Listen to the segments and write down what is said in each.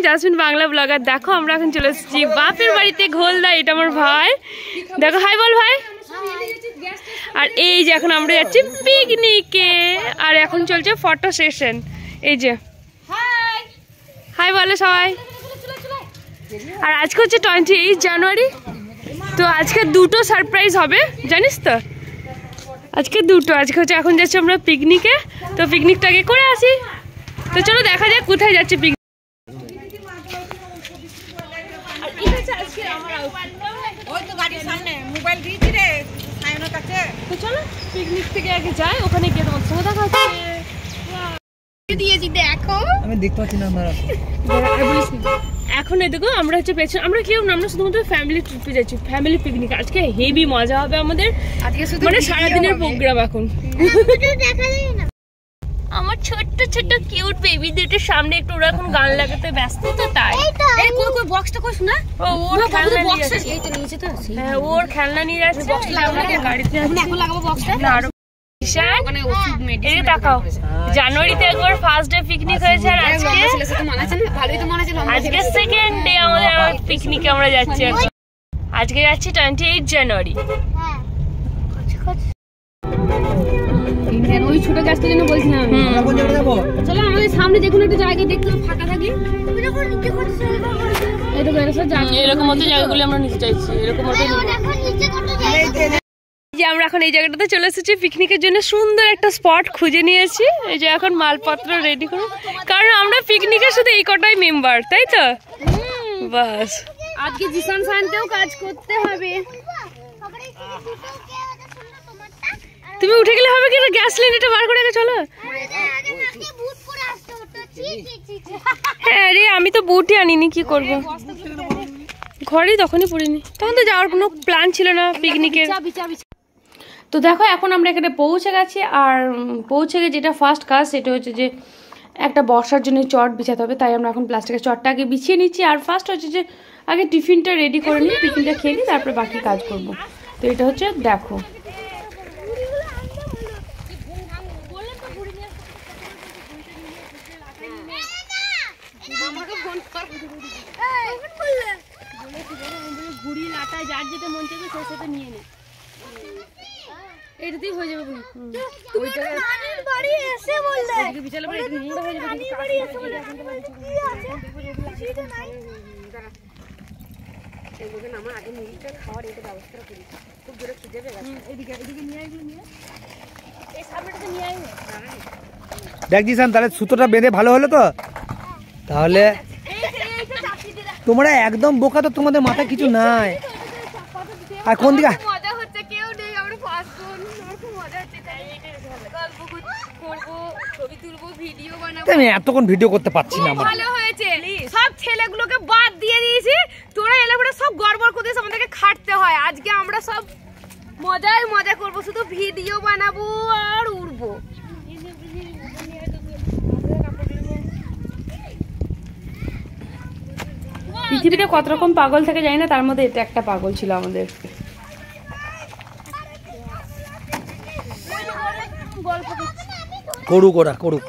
Jasmine Bangla blogger. দেখো আমরা এখন চলে এসেছি বাপের বাড়িতে ঘোলদা, এটা আমার ভাই। দেখো হাই বল ভাই। আর এই যে এখন আমরা যাচ্ছি পিকনিকে, আর এখন চলছে ফটো সেশন। এই যে হাই বলে সবাই। আর আজকে হচ্ছে 28 জানুয়ারি, তো আজকে দুটো সারপ্রাইজ হবে জানিস তো, আজকে দুটো। আজকে হচ্ছে এখন যাচ্ছি আমরা পিকনিকে, তো পিকনিকটাকে করে আসি। তো চলো দেখা যাক কোথায় যাচ্ছে পিকনিক। তো চলো পিকনিক থেকে আগে যাই, ওখানে গিয়ে তোমার সঙ্গে দেখা হচ্ছে। এখন দেখো আমরা হচ্ছে পেছনে, আমরা কেউ না, আমরা শুধুমাত্র ফ্যামিলি ট্রিপে যাচ্ছি, ফ্যামিলি পিকনিক। আজকে হেভি মজা হবে আমাদের, মানে সারাদিনের প্রোগ্রাম। এখন আমার ছোট্ট ছোট্ট কিউট বেবি দুটোর সামনে একটু ওরা এখন গান লাগাতে ব্যস্ত, তো তাই ওর খেলনা নিয়ে যাচ্ছে গাড়িতে। জানুয়ারিতে একবার ফার্স্ট ডে পিকনিক হয়েছে, আর আজকে সেকেন্ড ডে আমাদের পিকনিকে আমরা যাচ্ছি। আজকে যাচ্ছি 28 জানুয়ারি। ওই ছোট গাছটার জন্য বলছিলাম চলো আমাদের সামনে যে কোনো একটা জায়গায় দেখতে ফাঁকা থাকে, এরকম মতো জায়গাগুলো আমরা নিতে চাইছি। এরকম যে আমরা এখন এই জায়গাটাতে চলে এসেছি পিকনিকের জন্য, সুন্দর একটা স্পট খুঁজে নিয়েছি। এই যে এখন মালপত্র রেডি করুন, কারণ আমরা পিকনিকের শুধু এই কটাই মেম্বার, তাই তো বাস। আজকে জিসান সানতেও কাজ করতে হবে। তুমি উঠে গেলে হবে কি, গ্যাস সিলিন্ডারটা বার করে আগে চলো। হ্যাঁ রে, আমি তো বুটই আনিনি, কি করবো, ঘরেই তখনই পড়িনি, তখন তো যাওয়ার কোনো প্ল্যান ছিল না পিকনিকের। তো দেখো এখন আমরা এখানে পৌঁছে গেছি, আর পৌঁছে গিয়ে যেটা ফার্স্ট কাজ সেটা হচ্ছে যে একটা বর্ষার জন্য চট বিছাতে হবে, তাই আমরা এখন প্লাস্টিকের চটটা আগে বিছিয়ে নিচ্ছি। আর ফার্স্ট হচ্ছে যে আগে টিফিনটা রেডি করে নিই, টিফিনটা খেয়ে নিই, তারপরে বাকি কাজ করব। তো এটা হচ্ছে দেখো ঘুড়ি লাটা যার যেটা মন চাইবে সে সেটা নিয়ে নে, এটাতেই হয়ে যাবে। দেখ জিসান, তাহলে সুতোটা বেঁধে ভালো হলো তো। তাহলে তোমরা একদম বোকা, তো তোমাদের মাথায় কিছু নাই। আর কোন দিকে আমি এতক্ষণ ভিডিও করতে পারছি না। ভালো হয়েছে, সব ছেলেগুলোকে বাদ দিয়ে দিয়েছি, তোরা এলে পরে সব গড়বড় করে আমাদেরকে খাটতে হয়। আজকে আমরা সব মজাই মজা করবো, শুধু ভিডিও বানাবো আর উড়বো। পৃথিবীতে কত রকম পাগল থেকে যাই না, তার মধ্যে এটা একটা পাগল ছিল আমাদের। করুক ওরা করুক।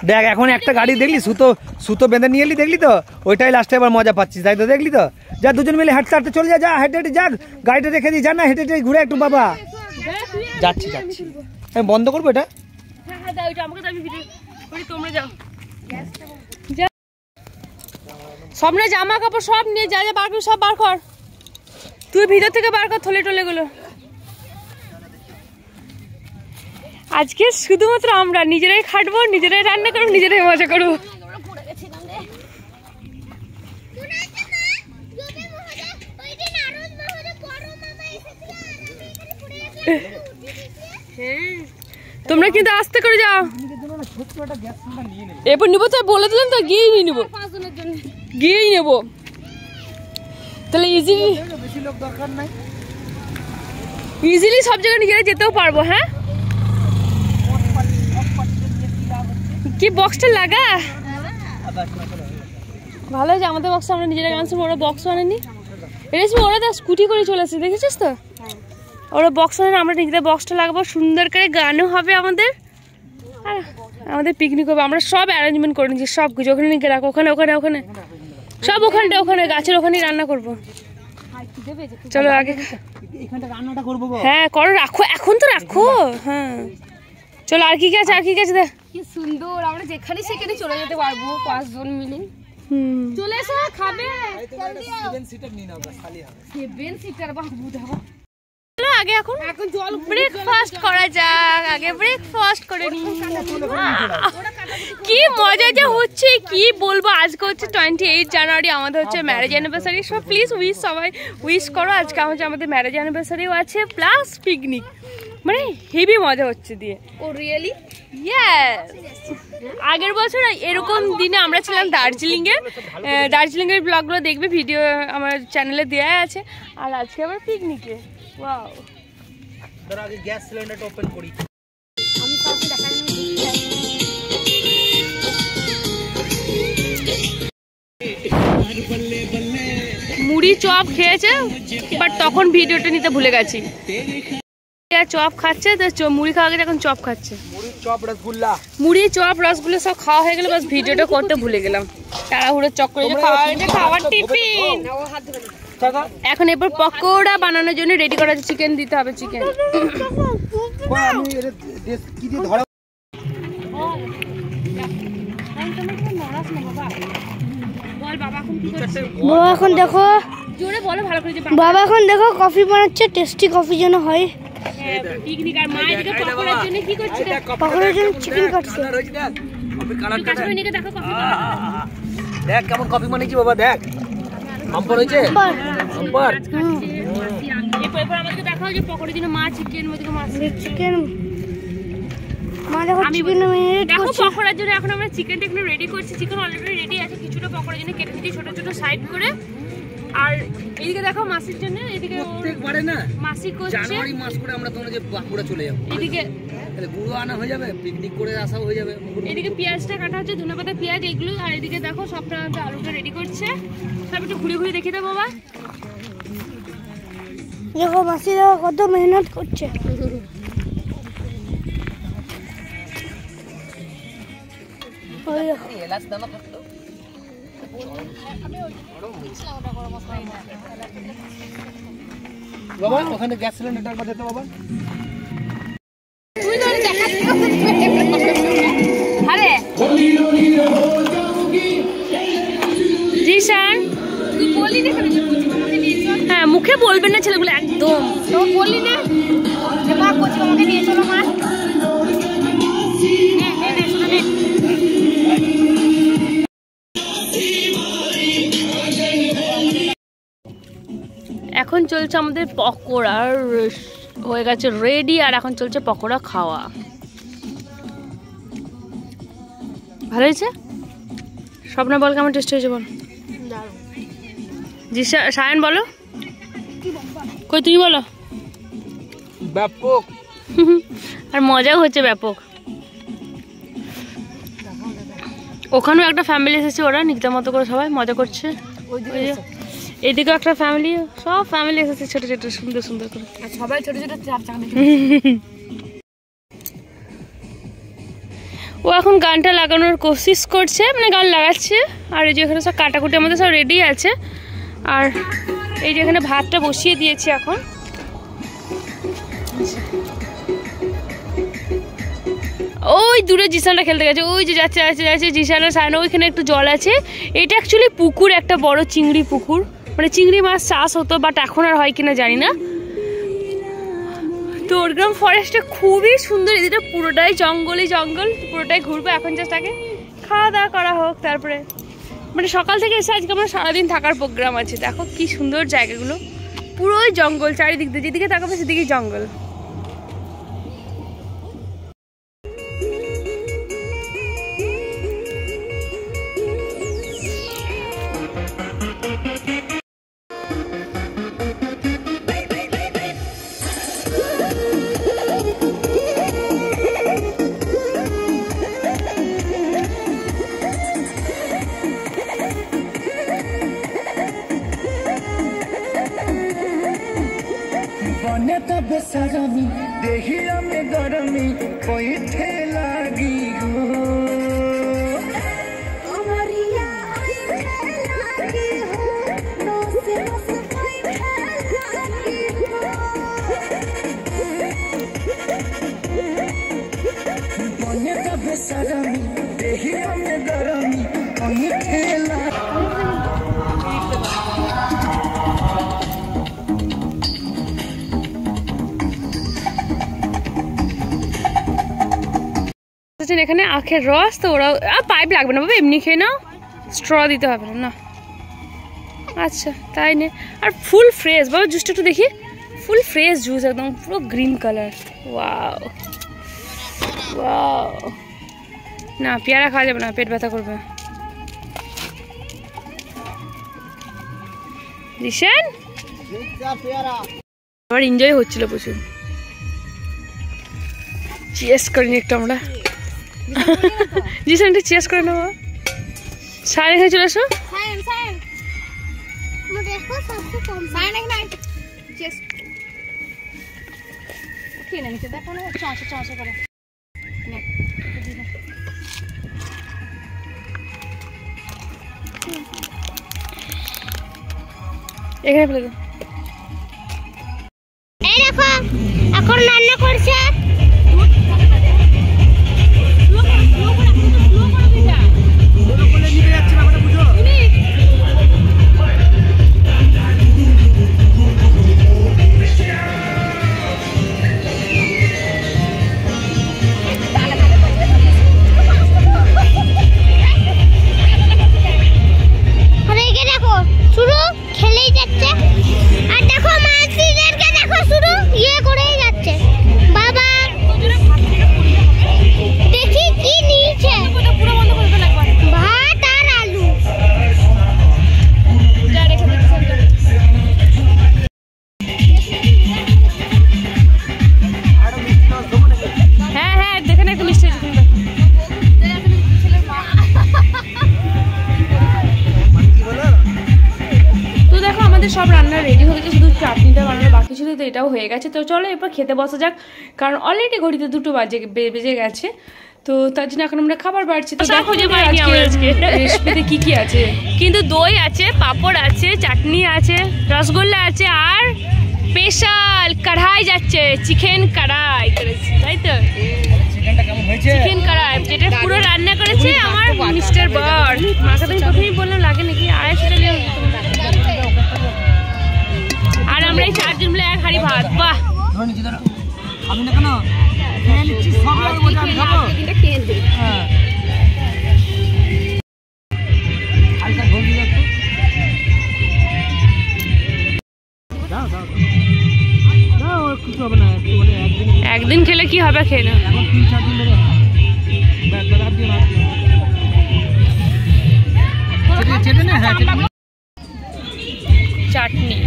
দেখ এখন একটা গাড়ি দেখলি, সুতো সুতো বেঁধে নিয়ে এলি, দেখলি তো, ওইটাই লাস্টে এবার মজা পাচ্ছিস, তাই তো? দেখলি তো, যা দুজন মিলে হাঁটতে হাঁটতে চলে যা, হেঁটে হেঁটে যা, গাড়িটা রেখে দিই, যা না হেঁটে হেঁটে ঘুরে একটু। বাবা যাচ্ছি যাচ্ছি, আমি বন্ধ করবো এটা। সামনে জামা কাপড় সব নিয়ে যা যা বার কর, সব বার কর, তুই ভিতর থেকে বার কর থলে টলে গুলো। আজকে শুধুমাত্র আমরা নিজেরাই খাটবো, নিজেরাই রান্না করবো, নিজেরাই মজা করবো। তোমরা কিন্তু আস্তে করে যাও, এরপর নিবো তো, বলে দিলাম তো, গিয়েই নিয়ে নিবো, গিয়েই নেবো, তাহলে ইজিলি সব জায়গায় নিজেরা যেতেও পারবো। হ্যাঁ কি বক্সটা লাগা ভালো হয়েছে, আমাদের বক্সটা আমরা নিজেরা গান শুনবো, ওরা বক্স আনেনি। রেশমি ওরা দেখ স্কুটি করে চলে আসছে, দেখেছিস তো, ওরা বক্স আনে, আমরা নিজেদের বক্সটা লাগাবো, সুন্দর করে গানও হবে আমাদের। আর আমাদের পিকনিক হবে, আমরা সব অ্যারেঞ্জমেন্ট করে নিচ্ছি, সব কিছু ওখানে নিয়ে রাখো, ওখানে ওখানে ওখানে সব ওখানে গাছের ওখানেই রান্না করবো। চলো আগে রান্নাটা করবো। হ্যাঁ করো, রাখো এখন তো রাখো। হ্যাঁ চলো, আর কি কি আছে, আর কি কি আছে দেখ। কি সুন্দর, আমরা যেখানে সেখানে চলে যেতে পারবো 5 জন মিলে। চলে এসো, খাবে। 7 সিটার নিয়ে নাও, খালি হবে 7 সিটার, বাহ বুঝাবো। চলো আগে এখন জল ব্রেকফাস্ট করা যাক, আগে ব্রেকফাস্ট করে নি। কি মজা যে হচ্ছে কি বলবো। আজকে হচ্ছে 28 জানুয়ারি, আমাদের হচ্ছে ম্যারেজ অ্যানিভার্সারি। সব প্লিজ উইশ, সবাই উইশ করো। আজকে হচ্ছে আমাদের ম্যারেজ অ্যানিভার্সারিও আছে, প্লাস পিকনিক, মানে হেভি মজা হচ্ছে দিয়ে। ও রিয়েলি? ইয়েস। আগের বছর এরকম দিনে আমরা ছিলাম দার্জিলিংয়ে, দার্জিলিংয়ের ব্লগগুলো দেখবে, ভিডিও আমার চ্যানেলে দেওয়া আছে। আর আজকে আবার পিকনিকে। ওয়াও। তার আগে গ্যাস সিলিন্ডারটা ওপেন করি। আমি কাউকে দেখাই না। মুড়ি চপ খেয়েছে, বাট তখন ভিডিওটা নিতে ভুলে গেছি। চপ খাচ্ছে, তো মুড়ি খাওয়া গেছে, এখন চপ খাচ্ছে। মুড়ি চপ রসগোল্লা, মুড়ি চপ রসগোল্লা সব খাওয়া হয়ে গেল, বাস ভিডিওটা করতে ভুলে গেলাম। তাড়াহুড়ো চক্করে খাওয়ার টিফিন। এখন এরপর পকোড়া বানানোর জন্য রেডি করা আছে, চিকেন দিতে হবে, চিকেন। বাবা এখন দেখো, জোরে বলো ভালো করে। বাবা এখন দেখো কফি বানাচ্ছে, টেস্টি কফি যেন হয়। পিকনিক। আর মা এদিকে পকোড়ার জন্য কি করছে? পকোড়ার জন্য চিকেন কাটছে। দেখো দেখ কেমন কফি বানিয়েছি বাবা, দেখ পাম্পার হয়েছে, পাম্পার। এরপর আমাদেরকে দেখাও যে পকোড়ার জন্য মা চিকেন, ওদিকে মাছ চিকেন। মা দেখো চিকেন মেরিনেট দেখো করছে। পকোড়ার জন্য এখন আমরা চিকেনটা একটু রেডি করছি। চিকেন অলরেডি রেডি আছে, কিছুটা পকোড়ার জন্য কেটে দিচ্ছি ছোট ছোট সাইড করে। আর এদিকে দেখো মাসির জন্য, এদিকে প্রত্যেকবারে না মাসি করছে। জানুয়ারি মাস করে আমরা তোমরা যে বাঁকুড়া চলে যাবো, এদিকে তাহলে গুঁড়ো আনা হয়ে যাবে, পিকনিক করে আসা হয়ে যাবে। এদিকে পেঁয়াজটা কাটা হচ্ছে, ধনেপাতা পেঁয়াজ এগুলো। আর এদিকে দেখো সবটা আলুটা রেডি করছে। সব একটু ঘুরে ঘুরে দেখি তো বাবা। দেখো মাসি দেখো কত মেহনত করছে। বাবা ওখানে গ্যাস সিলিন্ডারটা বাজাতে বাবা। আরে জিশান, তুই বললি না কেন যে কোচিং আমাকে নিয়ে চল? হ্যাঁ মুখে বলবেন না ছেলেগুলো একদম। তো বললি না যে মা কোচিং আমাকে নিয়ে চলো মা। এখন চলছে আমাদের পকোড়া, হয়ে গেছে রেডি। আর এখন চলছে পকোড়া খাওয়া। ভালো হয়েছে? স্বপ্না বল কেমন টেস্ট হয়েছে বল। জি সায়ন বলো, কই তুমি বলো। ব্যাপক। আর মজাও হচ্ছে ব্যাপক। ওখানেও একটা ফ্যামিলি এসেছে, ওরা নিজের মতো করে সবাই মজা করছে। এদিকেও একটা ফ্যামিলি, সব ফ্যামিলি এসেছে ছোট ছোট সুন্দর সুন্দর করে, সবাই ছোট ছোট চাপ চাপ। ও এখন গানটা লাগানোর কোশিশ করছে, মানে গান লাগাচ্ছে। আর এই যে এখানে সব কাটাকুটি আমাদের সব রেডি আছে। আর এই যে এখানে ভাতটা বসিয়ে দিয়েছি এখন। ওই দূরে জিসানটা খেলতে গেছে, ওই যে যাচ্ছে যাচ্ছে যাচ্ছে জিসান আর সায়ন। ওইখানে একটু জল আছে, এটা অ্যাকচুয়ালি পুকুর, একটা বড় চিংড়ি পুকুর, মানে চিংড়ি মাছ চাষ হতো, বাট এখন আর হয় কিনা জানি না। তো ওরগ্রাম ফরেস্টটা খুবই সুন্দর, এদিকটা পুরোটাই জঙ্গলই জঙ্গল, পুরোটাই ঘুরবো। এখন জাস্ট আগে খাওয়া দাওয়া করা হোক, তারপরে মানে সকাল থেকে এসে আজকে আমার সারাদিন থাকার প্রোগ্রাম আছে। দেখো কি সুন্দর জায়গাগুলো, পুরোই জঙ্গল চারিদিক দিয়ে, যেদিকে তাকাবে সেদিকেই জঙ্গল। Boneta besarami देहिया में गरमी कोई लागी हो देहिया में गरमी कोई এখানে আখের রস তো ওরা পাইপ লাগবে না বাবা, এমনি খেয়ে নাও, স্ট্র দিতে হবে না। আচ্ছা তাই নে। আর ফুল ফ্রেশ বাবা, জুসটা একটু দেখি, ফুল ফ্রেশ জুস, একদম পুরো গ্রিন কালার। Wow wow. না পেয়ারা খাওয়া যাবে না, পেট ব্যথা করবে। জিশান আবার এনজয় হচ্ছিল প্রচুর। চিয়ার্স করিনি একটু আমরা। জিশান একটু চিয়ার্স করে নেবো। সাইন এখানে চলে আসো। এখানে ফেলে দাও। এই দেখো এখন রান্না করছে। সব রান্না রেডি হয়ে গেছে, শুধু চাটনিটা বানানো বাকি ছিল, তো এটাও হয়ে গেছে। তো চলো এরপর খেতে বসা যাক, কারণ অলরেডি ঘড়িতে 2 বেজে গেছে। তো তার জন্য এখন আমরা খাবার বাড়ছি। তো দেখো যে রেসিপিতে কি কি আছে, কিন্তু দই আছে, পাঁপড় আছে, চাটনি আছে, রসগোল্লা আছে, আর স্পেশাল কড়াই যাচ্ছে, চিকেন কড়াই করেছি, তাই তো চিকেন কড়াই, যেটা পুরো রান্না করেছে আমার মিস্টার বর। মাকে তো প্রথমেই বললাম লাগে নাকি, আর সেটা আর আমরা এই 4 জন মিলে 1 হাঁড়ি ভাত। বাহ আমি না কেন খেয়ে নিচ্ছি, সব লোক বলে আমি খাবো, কিন্তু খেয়ে নে। হ্যাঁ হালকা ঝোল দিয়ে একটু দাও দাও দাও, কিছু হবে না, একটু মানে একদিন খেলে কি হবে, খেয়ে না, এখন 3-4 দিন ধরে ব্যাগ ব্যাগ দিয়ে না চেটে না। হ্যাঁ চাটনি,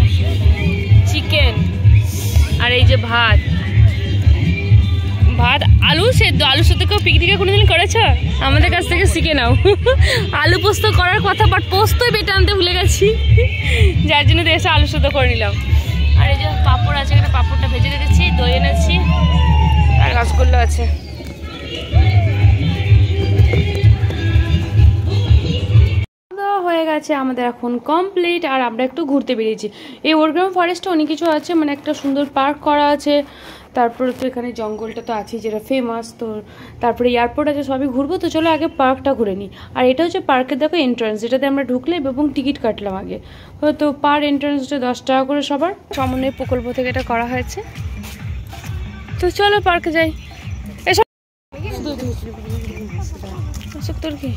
চিকেন, আর এই যে ভাত, আলু সেদ্ধ। আলু সেদ্ধ কেউ পিকনিকে কোনোদিন করেছ? আমাদের কাছ থেকে শিখে নাও। আলু পোস্ত করার কথা, বাট পোস্তই বেটে আনতে ভুলে গেছি, যার জন্য এসে আলু সেদ্ধ করে নিলাম। আর এই যে পাঁপড় আছে, এখানে পাঁপড়টা ভেজে রেখেছি, দই এনেছি, আর রসগোল্লা আছে। হয়ে গেছে আমাদের এখন কমপ্লিট, আর আমরা একটু ঘুরতে বেরিয়েছি। এই ওরগ্রাম ফরেস্টে অনেক কিছু আছে, মানে একটা সুন্দর পার্ক করা আছে, তারপরে তো এখানে জঙ্গলটা তো আছে যেটা ফেমাস, তো তারপরে এয়ারপোর্ট আছে, সবই ঘুরবো। তো চলো আগে পার্কটা ঘুরে নিই। আর এটা হচ্ছে পার্কের দেখো এন্ট্রান্স, যেটাতে আমরা ঢুকলাম এবং টিকিট কাটলাম আগে। তো পার এন্ট্রান্সটা 10 টাকা করে সবার, সমন্বয় প্রকল্প থেকে এটা করা হয়েছে। তো চলো পার্কে যাই। এসব তোর কি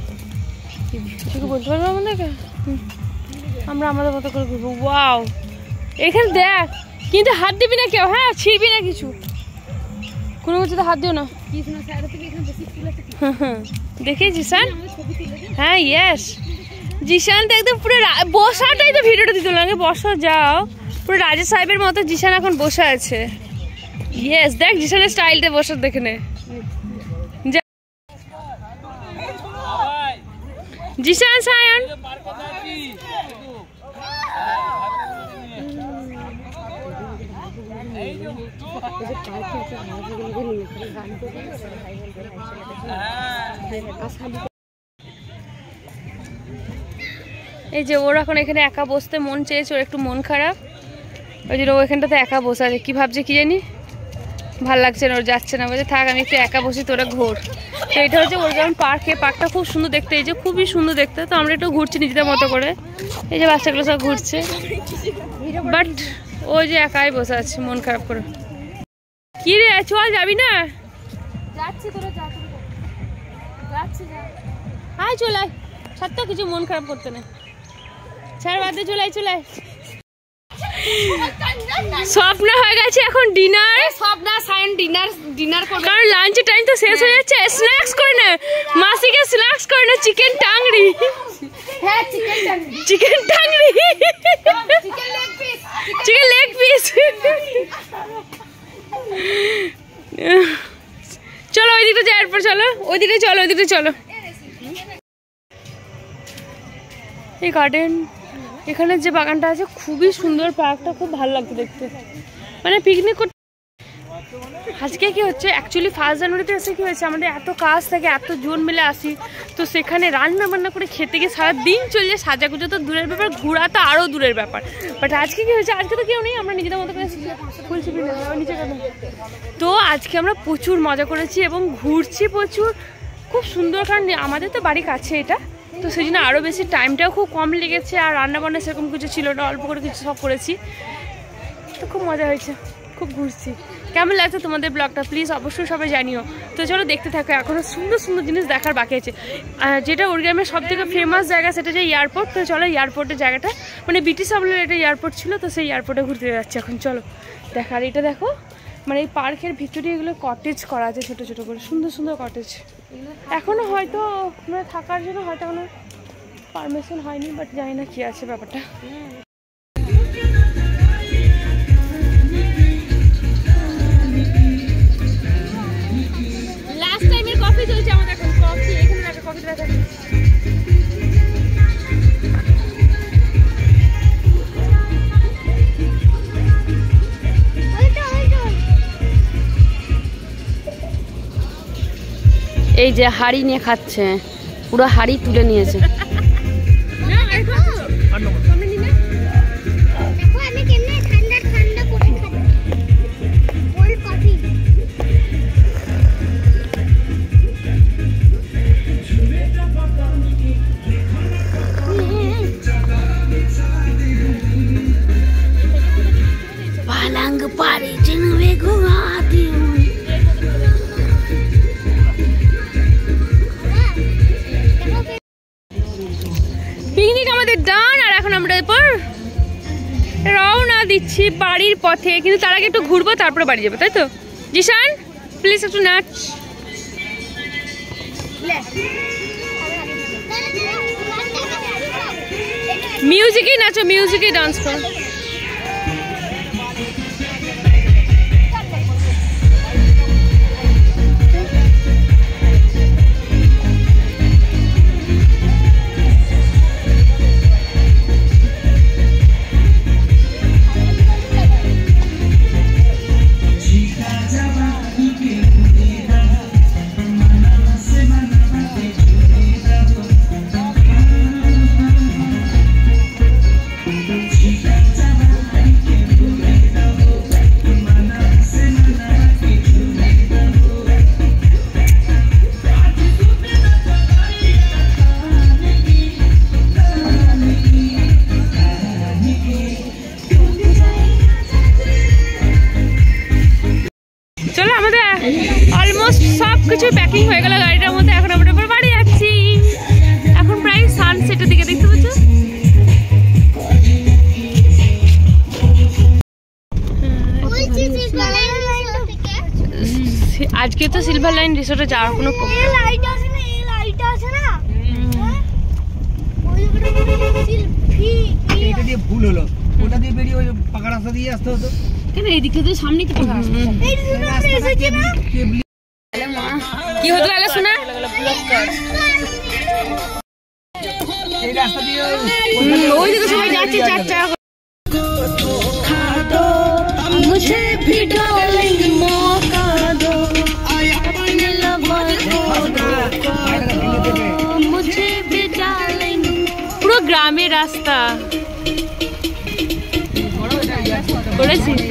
কিছু বলতে পারবো আমাদেরকে, আমরা আমাদের মতো করে ঘুরবো। ওয়াও এখানে দেখ, কিন্তু হাত দিবি না কেউ, হ্যাঁ ছিড়বি না কিছু, কোনো কিছুতে হাত দিও না। দেখি জিশান, হ্যাঁ ইয়েস জিশান তো একদম পুরো বসাটাই তো ভিডিওটা দিতে লাগে, বসা যাও, পুরো রাজা সাহেবের মতো জিশান এখন বসে আছে। ইয়েস দেখ জিশানের স্টাইলটা বসার দেখে নে। জিশান সায়ন এই এই যে ওর এখন এখানে একা বসতে মন চেয়েছে, ওর একটু মন খারাপ, ওই জন্য ও এখানটাতে একা বসে আছে। কি ভাবছে কি জানি, ভাল লাগছে না, ওর যাচ্ছে না, বলছে থাক আমি একটু একা বসি, তোরা ঘোর। তো এটা হচ্ছে ওর যেমন পার্কটা খুব সুন্দর দেখতে, এই যে খুবই সুন্দর দেখতে। তো আমরা একটু ঘুরছি নিজেদের মতো করে, এই যে বাচ্চাগুলো সব ঘুরছে, বাট ওই যে একাই বসে আছে মন খারাপ করে। কি রে চল যাবি না? যাচ্ছি, তোরা যাচ্ছি, আয় চল আয়, সত্য কিছু মন খারাপ করতে না, ছাড় বাদে চলাই চলাই। স্বপ্ন হয়ে গেছে এখন ডিনার, স্বপ্না সাইন ডিনার করবে, কারণ লাঞ্চের টাইম তো শেষ হয়ে যাচ্ছে। স্ন্যাক্স করে না, মাসিকে স্ন্যাক্স করে না, চিকেন টাংরি। হ্যাঁ chicken tangri, chicken leg piece. চলো ওই দিকটা যাওয়ার পর, চলো ওই দিকটা চলো, ওই দিকটা চলো। এই গার্ডেন, এখানে যে বাগানটা আছে খুবই সুন্দর, পার্কটা খুব ভালো লাগছে দেখতে, মানে পিকনিক করতে। আজকে কি হচ্ছে অ্যাকচুয়ালি 1 জানুয়ারিতে এসে কি হয়েছে, আমাদের এত কাজ থাকে, এত জন মিলে আসি, তো সেখানে রান্না বান্না করে খেতে গিয়ে সারাদিন চলে যায়, সাজাগুজো তো দূরের ব্যাপার, ঘোরা তো আরও দূরের ব্যাপার। বাট আজকে কি হয়েছে, আজকে তো কেউ নেই, আমরা নিজেদের মতো করে খুলছি নিচে কেন। তো আজকে আমরা প্রচুর মজা করেছি এবং ঘুরছি প্রচুর, খুব সুন্দর, কারণ আমাদের তো বাড়ি কাছে এটা, তো সেই জন্য আরও বেশি টাইমটাও খুব কম লেগেছে, আর রান্নাবান্না সেরকম কিছু ছিল না, অল্প করে কিছু সব করেছি, তো খুব মজা হয়েছে, খুব ঘুরছি। কেমন লাগছে তোমাদের ব্লগটা প্লিজ অবশ্যই সবাই জানিও। তো চলো দেখতে থাকো, এখনও সুন্দর সুন্দর জিনিস দেখার বাকি আছে। যেটা ওরগ্রামের সব থেকে ফেমাস জায়গা সেটা যে এয়ারপোর্ট, তো চলো এয়ারপোর্টের জায়গাটা, মানে ব্রিটিশ আমলের এটা এয়ারপোর্ট ছিল, তো সেই এয়ারপোর্টে ঘুরতে যাচ্ছে এখন, চলো দেখার। এটা দেখো, মানে এই পার্কের ভিতরে এগুলো কটেজ করা আছে, ছোটো ছোটো করে সুন্দর সুন্দর কটেজ। এখনও হয়তো মানে থাকার জন্য হয়তো এখনো পারমিশন হয়নি, বাট জানি না কি আছে ব্যাপারটা। লাস্ট টাইমের কফি চলছে আমাদের এখন, কফি এখানে রাখা, কফি রাখা। এই যে হাড়ি নিয়ে খাচ্ছে, পুরো হাড়ি তুলে নিয়েছে। पलंग पर जिनमें घुमाती हूँ। পিকনিক আমাদের ডান, আর এখন আমরা এরপর রওনা দিচ্ছি বাড়ির পথে, কিন্তু তার আগে একটু ঘুরবো তারপরে বাড়ি যাবো, তাই তো জিশান? প্লিজ একটু নাচ। মিউজিকেই নাচো, মিউজিকেই ডান্স করো। অলমোস্ট সব কিছু প্যাকিং হয়ে গেল গাড়িটার মধ্যে, এখন আমরা এবার বাড়ি যাচ্ছি। এখন প্রায় সানসেটের দিকে, দেখতে পাচ্ছ? আজকে তো সিলভার লাইন রিসোর্টে যাওয়ার কোনো ভুল হলো, ওটা দিয়ে বেরিয়ে ওই পাকা রাস্তা দিয়ে আসতে হতো কেন? এইদিকে তো সামনেই তো পাকা রাস্তা। কি হতো আগে শোনা, এই রাস্তা দিয়ে ওই দিকে সবাই যাচ্ছে চার চার। मुझे भिड़ो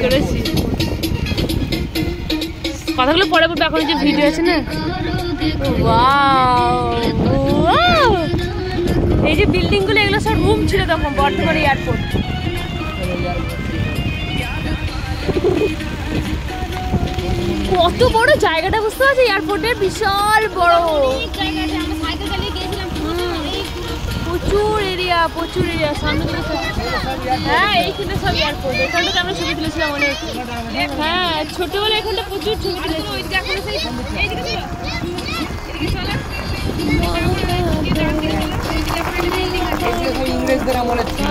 করেছি কথাগুলো পরে বলবো, এখন যে ভিডিও আছে না। ওয়াও, এই যে বিল্ডিং গুলো এগুলো সব রুম ছিল তখন বর্ধমান এয়ারপোর্ট। কত বড় জায়গাটা বুঝতে পারছি, এয়ারপোর্টে বিশাল বড়, প্রচুর এরিয়া সামনে। হ্যাঁ এইখানে সব এয়ারপোর্ট, এখানটাতে আমরা ছবি তুলেছিলাম অনেক। হ্যাঁ ছোটবেলায় এখানটা প্রচুর ছবি তুলেছি। ইংরেজদের আমলে ছিল।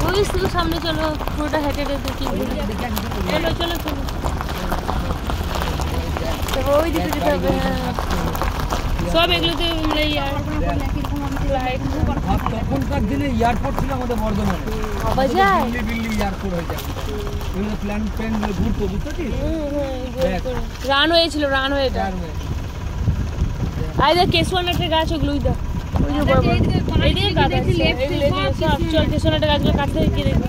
ওই শুধু সামনে চলো, পুরোটা হেঁটে দেখি। চলো চলো চলো, ওই দিকে যেতে হবে। হ্যাঁ সব এগুলোতে তখনকার দিনে এয়ারপোর্ট ছিল আমাদের বর্ধমানে, পাওয়া যায় দিল্লি এয়ারপোর্ট হয়ে যাবে। এগুলো প্ল্যান ঘুরতো, বুঝতে পারছিস? রানওয়ে ছিল, রানওয়েটা। আর কেশওয়ানাটের গাছ, ওগুলোই তো এইদিকে গাছ আছে। চল কেশওয়ানাটের গাছগুলো কাটতে গিয়ে দেখবো।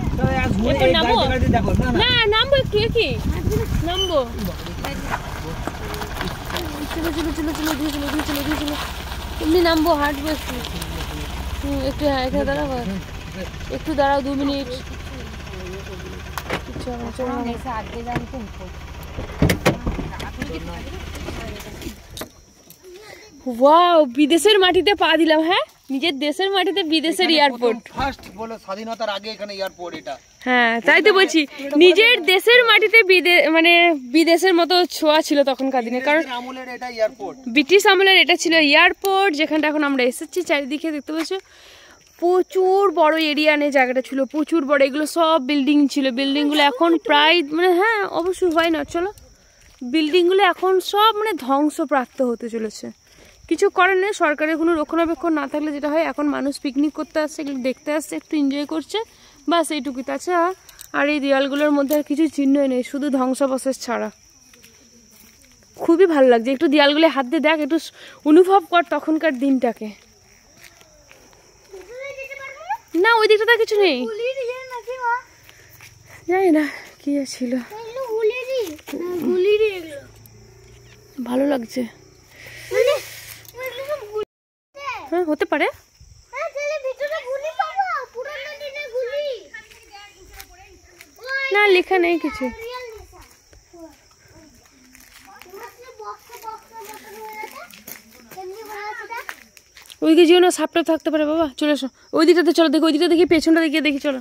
না নামবো একটু, কি নামবো? চলো এমনি নামবো, হাঁটবো একটু। একটু হ্যাঁ এখানে দাঁড়াবো, একটু দাঁড়াও 2 মিনিট। ওয়াও, বিদেশের মাটিতে পা দিলাম। হ্যাঁ নিজের দেশের মাটিতে বিদেশের এয়ারপোর্ট। ফার্স্ট বলে স্বাধীনতার আগে এখানে এয়ারপোর্ট এটা। হ্যাঁ তাই তো বলছি, নিজের দেশের মাটিতে মানে বিদেশের মতো ছোঁয়া ছিল তখনকার দিনে, কারণ আমলের এটা এয়ারপোর্ট, ব্রিটিশ আমলের এটা ছিল এয়ারপোর্ট, যেখানটা এখন আমরা এসেছি। চারিদিকে দেখতে পাচ্ছ প্রচুর বড় এরিয়া নিয়ে জায়গাটা ছিল, প্রচুর বড়। এগুলো সব বিল্ডিং ছিল, বিল্ডিংগুলো এখন প্রায় মানে হ্যাঁ অবশ্যই হয় না, চলো বিল্ডিংগুলো এখন সব মানে ধ্বংসপ্রাপ্ত হতে চলেছে। কিছু করার নেই, সরকারের কোনো রক্ষণাবেক্ষণ না থাকলে যেটা হয়, এখন মানুষ পিকনিক করতে আসছে, এগুলো দেখতে আসছে, একটু এনজয় করছে, বাস এইটুকুই। তাছাড়া আর এই দেয়ালগুলোর মধ্যে আর কিছু চিহ্নই নেই, শুধু ধ্বংসাবশেষ ছাড়া। খুবই ভালো লাগছে, একটু দেয়ালগুলো হাত দিয়ে দেখ, একটু অনুভব কর তখনকার দিনটাকে। না ওই দিকটা কিছু নেই, জানি না কি ছিল। ভালো লাগছে, হ্যাঁ হতে পারে। না লেখা নেই কিছু। ওইদিকে যেও না, সাপটা থাকতে পারে বাবা। চলে এসো ওই দিকটাতে, চলো দেখো ওই দিকটা দেখি, পেছনটা দেখিয়ে দেখি, চলো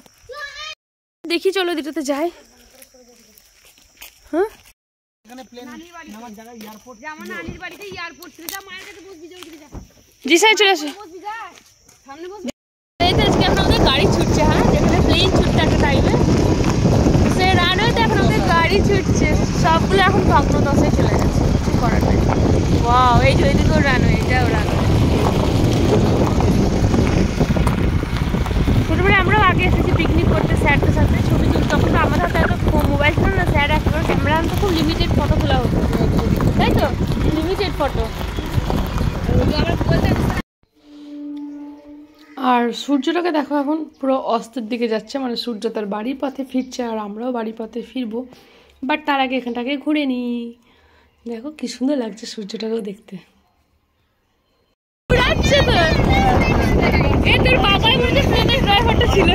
দেখি, চলো ওই দিকটাতে যাই। হ্যাঁ জি স্যার চলে আসো। আজকে এখন আমাদের গাড়ি ছুটছে, হ্যাঁ যেখানে প্লেন ছুটছে একটা টাইমে, সে রানওয়েতে এখন আমাদের গাড়ি ছুটছে। সবগুলো এখন ভগ্ন দশায় চলে যাচ্ছে, কিছু করার নেই। ওয়াও, এই যে ওইদিকেও রানওয়ে, এটাও রানওয়ে। ছোটবেলায় আমরাও আগে এসেছি পিকনিক করতে স্যারদের সাথে, ছবি তুলতে। তখন তো আমাদের হাতে এত মোবাইল ছিল না, স্যার একেবারে ক্যামেরা আনতে, খুব লিমিটেড ফটো তোলা হতো, তাই তো লিমিটেড ফটো। আর সূর্যটাকে দেখো এখন পুরো অস্তের দিকে যাচ্ছে, মানে সূর্য তার বাড়ির পথে ফিরছে, আর আমরাও বাড়ির পথে ফিরবো। বাট তার আগে এখানটাকে ঘুরে নিই। দেখো কি সুন্দর লাগছে সূর্যটাকেও দেখতে। তোর বাবাই মনে প্লেনের ড্রাইভারটা ছিল,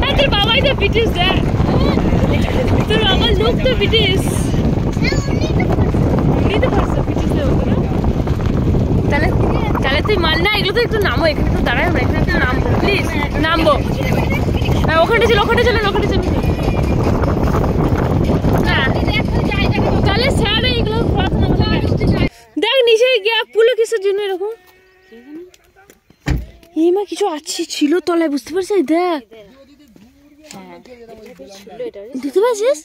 হ্যাঁ তোর বাবাই তো ব্রিটিশ, দেখ তোর বাবার লোক তো ব্রিটিশ। তাহলে তাহলে তুই মাল না, এগুলো তো একটু নামো, এখানে একটু দাঁড়াই, আমরা এখানে একটু নামবো প্লিজ, নামবো। হ্যাঁ ওখানে চলো, ওখানে চলো, ওখানে চলো। তাহলে স্যার এগুলো দেখ নিচে গ্যাপ পুলো কিসের জন্য এরকম। এই মা কিছু আছে ছিল তলায়, বুঝতে পারছিস? দেখ দেখতে পাচ্ছিস,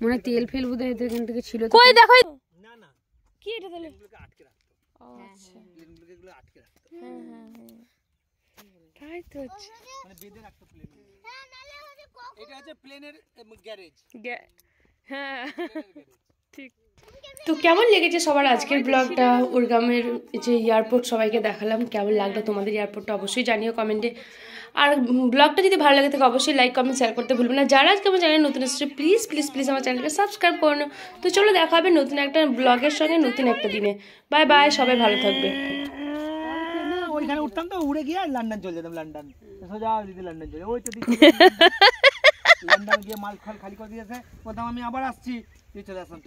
মনে হয় তেল ফেল বোধ হয় এখান থেকে ছিল। কই দেখো কি এটা তাহলে, হ্যাঁ হ্যাঁ হ্যাঁ তাই তো হচ্ছে, এটা হচ্ছে প্লেনের গ্যারেজ। হ্যাঁ ঠিক। তো কেমন লেগেছে সবার আজকের ব্লগটা? উরগামের যে এয়ারপোর্ট সবাইকে দেখালাম, কেমন লাগলো তোমাদের এয়ারপোর্টটা অবশ্যই জানিও কমেন্টে। আর ব্লগটা যদি ভালো লাগে থাকে অবশ্যই লাইক কমেন্ট শেয়ার করতে ভুলবে না। যারা আজকে আমার চ্যানেল নতুন এসেছে প্লিজ প্লিজ প্লিজ আমার চ্যানেলকে সাবস্ক্রাইব করো। তো চলো দেখা হবে নতুন একটা ব্লগের সঙ্গে নতুন একটা দিনে। বাই বাই, সবাই ভালো থাকবে। ওইখানে উঠতাম তো, উড়ে গিয়ে লন্ডন চলে যেতাম। লন্ডন সোজা দিদি লন্ডন চলে, ওই তো লন্ডন গিয়ে মাল খালি করে দিয়েছে, বলতাম আমি আবার আসছি, চলে আসতাম।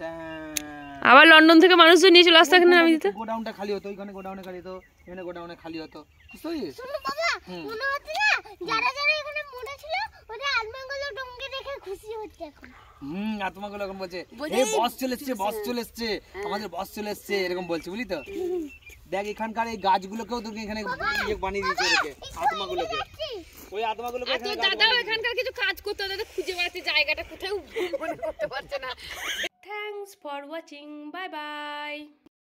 আবার লন্ডন থেকে মানুষজন নিয়ে চলে আসতো এখানে আমি দিতে। গোডাউনটা খালি হতো, ওইখানে গোডাউনে খালি হতো, এখানে গোডাউনে খালি হতো। বুঝতে পারছিস? শোনো বাবা, মনে হচ্ছে না যারা যারা এখানে মরে ছিল ওদের আত্মাগুলো ডঙ্গে দেখে খুশি হচ্ছে এখন। আত্মাগুলো এখন বলছে এই বস চলে এসছে, বস চলে এসছে, আমাদের বস চলে এসছে, এরকম বলছে, বুঝলি তো? দেখ এখানকার এই গাছগুলোকেও তোকে এখানে বানিয়ে দিয়েছে ওদেরকে, আত্মাগুলোকে। ওই আত্মাগুলোকে তো দাদাও এখানকার কিছু কাজ করতে দাদা খুঁজে বেড়াচ্ছে জায়গাটা কোথাও মনে করতে পারছে না। Thanks for watching, bye bye.